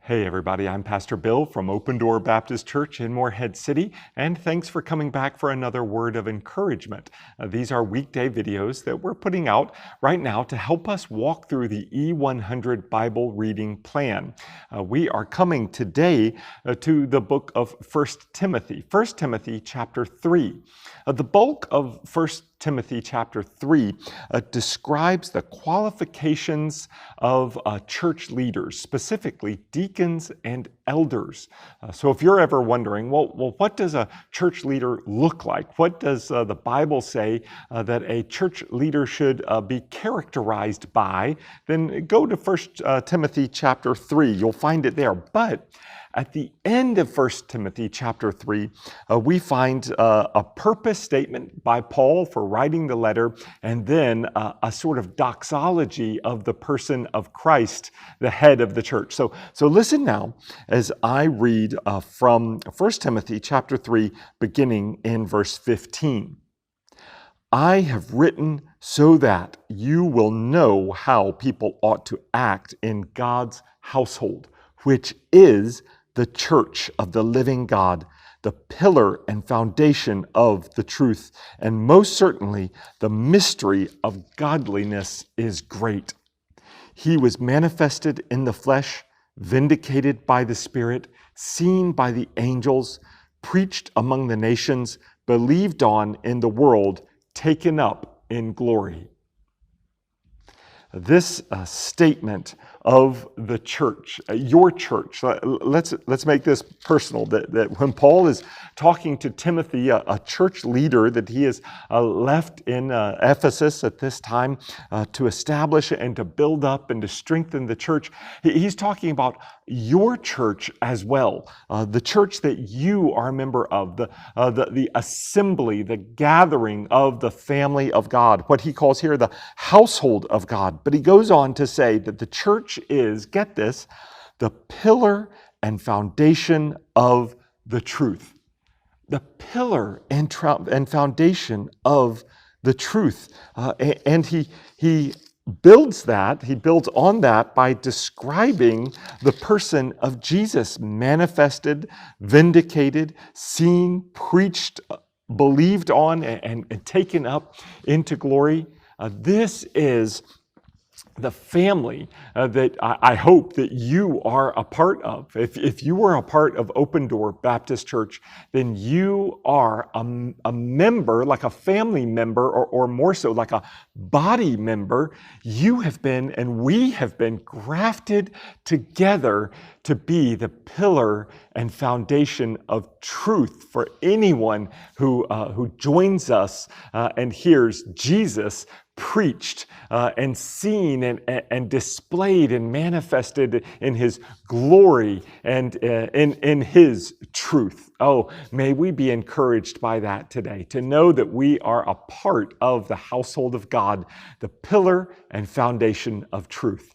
Hey everybody, I'm Pastor Bill from Open Door Baptist Church in Morehead City, and thanks for coming back for another word of encouragement. These are weekday videos that we're putting out right now to help us walk through the E100 Bible reading plan. We are coming today to the book of 1 Timothy, 1 Timothy chapter 3. The bulk of 1 Timothy chapter 3 describes the qualifications of church leaders, specifically deacons and elders. So if you're ever wondering, well, what does a church leader look like? What does the Bible say that a church leader should be characterized by? Then go to 1 Timothy chapter 3. You'll find it there. But at the end of 1 Timothy chapter 3, we find a purpose statement by Paul for writing the letter, and then a sort of doxology of the person of Christ, the head of the church. So listen now as I read from 1 Timothy chapter 3, beginning in verse 15. I have written so that you will know how people ought to act in God's household, which is the church of the living God, the pillar and foundation of the truth. And most certainly, the mystery of godliness is great. He was manifested in the flesh, vindicated by the Spirit, seen by the angels, preached among the nations, believed on in the world, taken up in glory. This statement of the church, your church, let's make this personal, that when Paul is talking to Timothy, a church leader that he has left in Ephesus at this time to establish and to build up and to strengthen the church, he's talking about your church as well, the church that you are a member of, the assembly, the gathering of the family of God, what he calls here the household of God. But he goes on to say that the church is, get this, the pillar and foundation of the truth. The pillar and foundation of the truth. And he builds on that by describing the person of Jesus, manifested, vindicated, seen, preached, believed on, and taken up into glory. This is the family that I hope that you are a part of. If you are a part of Open Door Baptist Church, then you are a member, like a family member, or more so like a body member. You have been, and we have been, grafted together to be the pillar and foundation of truth for anyone who joins us and hears Jesus preached and seen and displayed and manifested in his glory and in his truth. Oh, may we be encouraged by that today, to know that we are a part of the household of God, the pillar and foundation of truth.